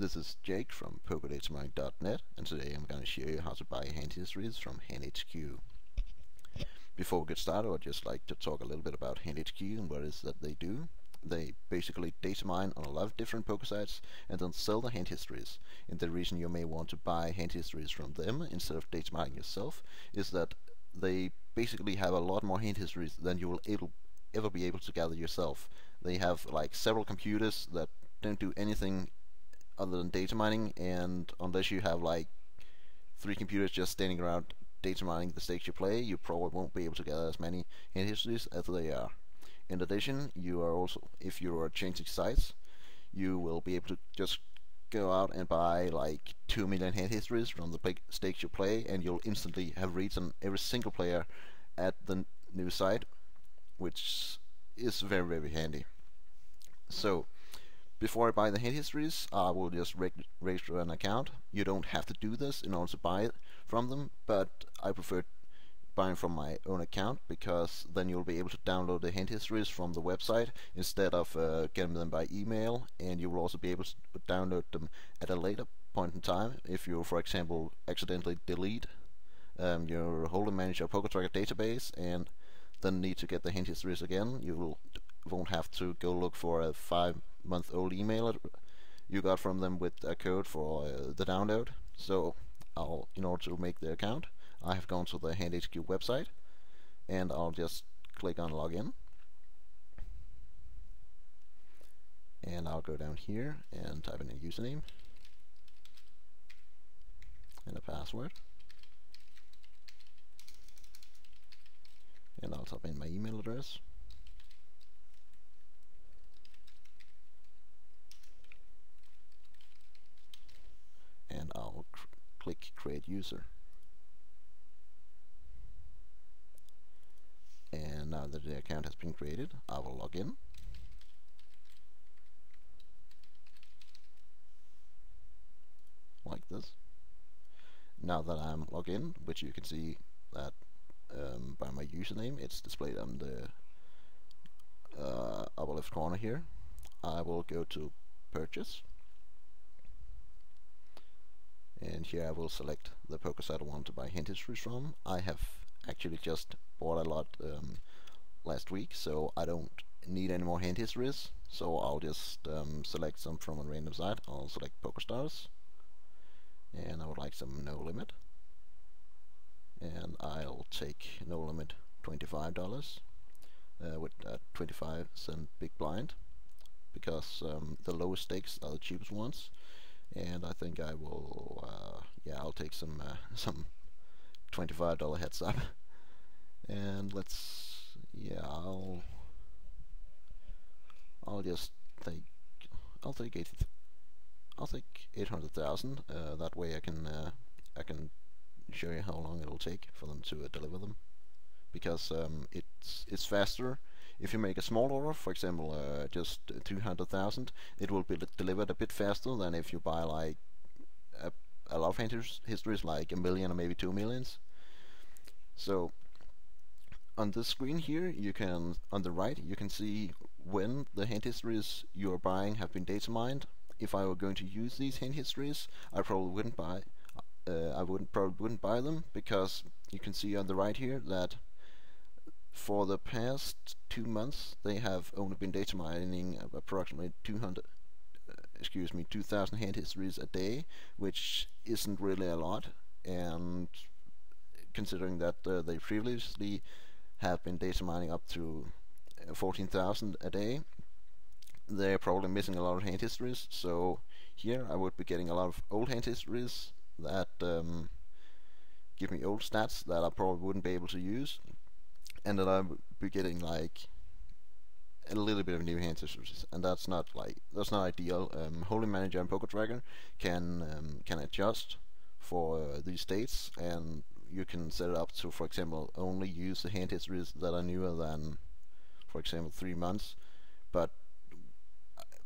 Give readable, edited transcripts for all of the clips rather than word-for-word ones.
This is Jake from Pokertracker.net, and today I'm going to show you how to buy hand histories from HandHQ. Before we get started, I'd just like to talk a little bit about HandHQ and what it is that they do. They basically data mine on a lot of different poker sites and then sell the hand histories. And the reason you may want to buy hand histories from them instead of data mining yourself is that they basically have a lot more hand histories than you will ever be able to gather yourself. They have like several computers that don't do anything other than data mining, and unless you have like 3 computers just standing around data mining the stakes you play, you probably won't be able to gather as many hand histories as they are. In addition, you are also, if you are changing sites, you will be able to just go out and buy like 2 million hand histories from the stakes you play, and you'll instantly have reads on every single player at the new site, which is very, very handy. So, before I buy the hand histories, I will just register an account. You don't have to do this in order to buy it from them, but I prefer buying from my own account because then you'll be able to download the hand histories from the website instead of getting them by email, and you will also be able to download them at a later point in time if you, for example, accidentally delete your Holdem Manager Pokertracker database and then need to get the hand histories again. You won't have to go look for a 5-month-old email you got from them with a code for the download. So in order to make the account, I have gone to the HandHQ website, and I'll just click on login, and I'll go down here and type in a username and a password, and I'll type in my email address. And I'll click create user. And now that the account has been created, I will log in. Like this. Now that I'm logged in, which you can see that by my username, it's displayed on the upper left corner here, I will go to purchase. And here I will select the poker site I want to buy hand histories from. I have actually just bought a lot last week, so I don't need any more hand histories. So I'll just select some from a random site. I'll select PokerStars, and I would like some no limit. And I'll take no limit $25 with a 25-cent big blind, because the lowest stakes are the cheapest ones. And I think I will, I'll take some $25 heads up, and I'll take 800,000. That way I can show you how long it'll take for them to deliver them, because it's faster. If you make a small order, for example, just 200,000, it will be delivered a bit faster than if you buy like a lot of hand histories, like 1 million or maybe 2 millions. So on this screen here, you can, on the right, you can see when the hand histories you are buying have been data mined. If I were going to use these hand histories, I probably wouldn't buy. Probably wouldn't buy them, because you can see on the right here that for the past 2 months they have only been data mining approximately 2,000 hand histories a day, which isn't really a lot, and considering that they previously have been data mining up to 14,000 a day, they're probably missing a lot of hand histories. So here I would be getting a lot of old hand histories that give me old stats that I probably wouldn't be able to use, and that I would be getting like a little bit of new hand histories, and that's not ideal. Holdem Manager and Pokertracker can adjust for these states, and you can set it up to, for example, only use the hand histories that are newer than, for example, 3 months. But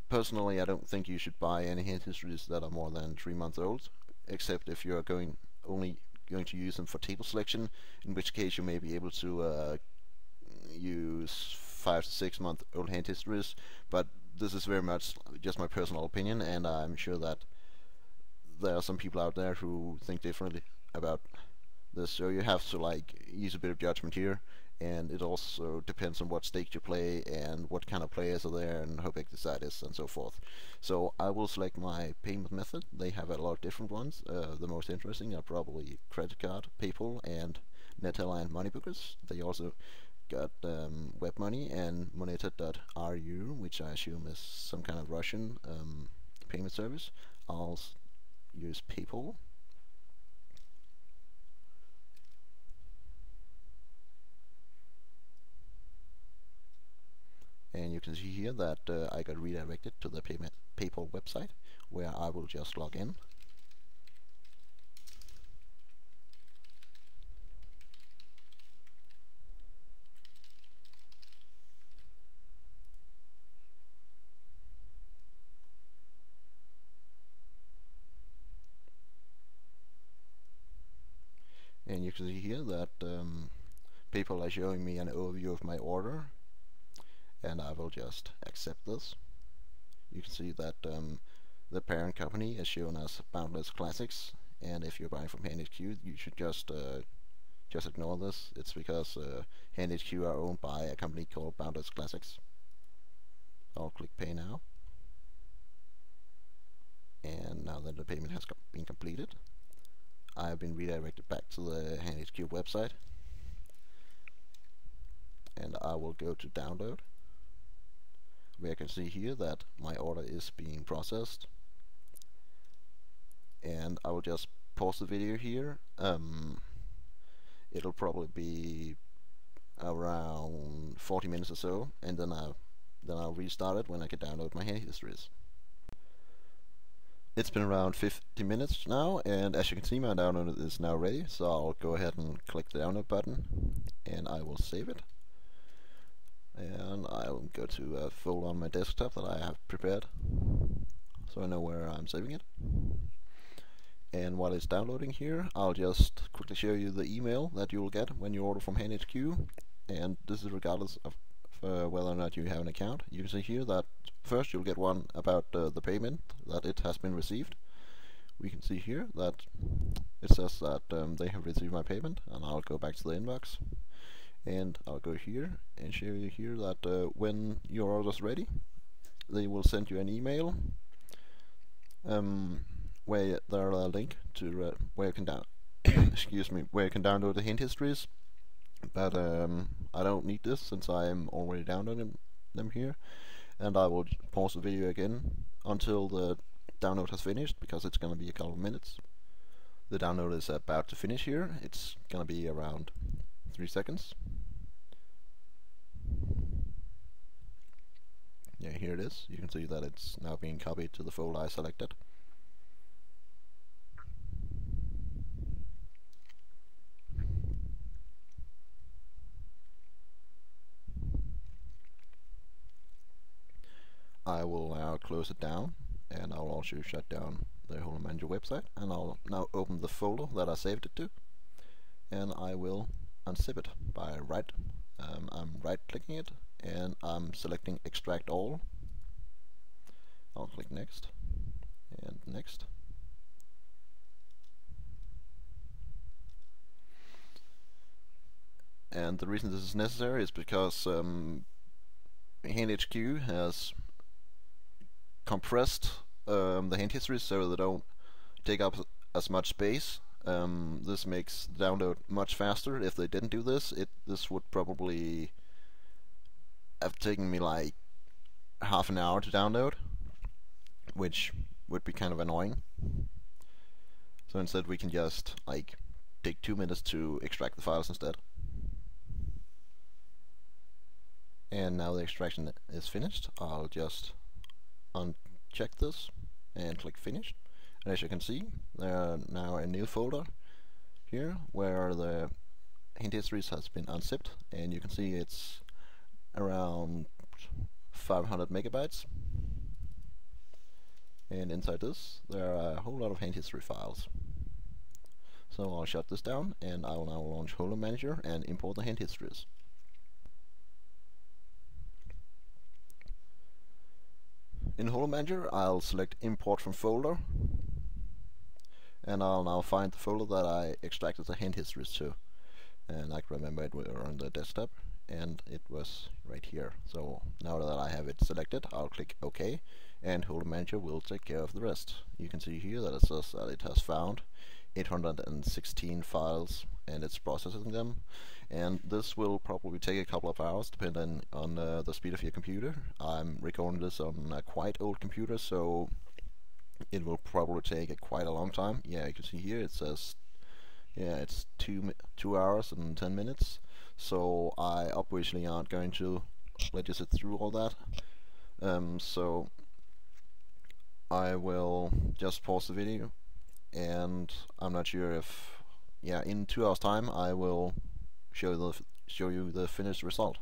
personally, I don't think you should buy any hand histories that are more than 3 months old, except if you are only going to use them for table selection, in which case you may be able to use 5 to 6 month old hand histories. But this is very much just my personal opinion, and I'm sure that there are some people out there who think differently about this, so you have to like use a bit of judgment here, and it also depends on what stake you play and what kind of players are there and how big the site is and so forth. So I will select my payment method. They have a lot of different ones. The most interesting are probably credit card, PayPal, and Netel and Moneybookers. They also got web money and moneta.ru, which I assume is some kind of Russian payment service. I'll use PayPal. And you can see here that I got redirected to the PayPal website, where I will just log in. And you can see here that PayPal is showing me an overview of my order, and I will just accept this. You can see that the parent company is shown as Boundless Classics, and if you're buying from HandHQ, you should just ignore this. It's because HandHQ are owned by a company called Boundless Classics. I'll click Pay Now, and now that the payment has been completed, I have been redirected back to the HandHQ website, and I will go to download, where you can see here that my order is being processed. And I will just pause the video here. It'll probably be around 40 minutes or so, and then I'll restart it when I can download my hand histories. It's been around 50 minutes now, and as you can see, my download is now ready, so I'll go ahead and click the download button, and I will save it. And I'll go to a folder on my desktop that I have prepared, so I know where I'm saving it. And while it's downloading here, I'll just quickly show you the email that you will get when you order from HandHQ, and this is regardless of whether or not you have an account. You can see here that first you'll get one about the payment, that it has been received. We can see here that it says that they have received my payment, and I'll go back to the inbox, and I'll go here and show you here that when your order is ready, they will send you an email where there are a link to where you can where you can download the hand histories. But I don't need this since I am already downloading them here, and I will pause the video again until the download has finished, because it's going to be a couple of minutes. The download is about to finish here. It's going to be around 3 seconds. Yeah, here it is. You can see that it's now being copied to the folder I selected. I will now close it down, and I'll also shut down the Holdem Manager website, and I'll now open the folder that I saved it to, and I will unzip it by I'm right clicking it, and I'm selecting extract all. I'll click next and next. And the reason this is necessary is because HandHQ has compressed the hand histories so they don't take up as much space. This makes the download much faster. If they didn't do this, this would probably have taken me like half an hour to download, which would be kind of annoying. So instead we can just like take 2 minutes to extract the files instead. And now the extraction is finished. I'll just uncheck this and click finish. And as you can see, there are now a new folder here where the hand histories has been unzipped, and you can see it's around 500 megabytes. And inside this, there are a whole lot of hand history files. So I'll shut this down, and I will now launch Holdem Manager and import the hand histories. In Holdem Manager, I'll select Import from Folder, and I'll now find the folder that I extracted the hand histories to. And I can remember it were on the desktop, and it was right here. So now that I have it selected, I'll click OK, and Holdem Manager will take care of the rest. You can see here that it says that it has found 816 files and it's processing them, and this will probably take a couple of hours depending on the speed of your computer. I'm recording this on a quite old computer, so it will probably take quite a long time. Yeah, you can see here it says, yeah, it's 2 hours and 10 minutes. So I obviously aren't going to let you sit through all that. So I will just pause the video, and I'm not sure if, yeah, in 2 hours time I will show you the finished result.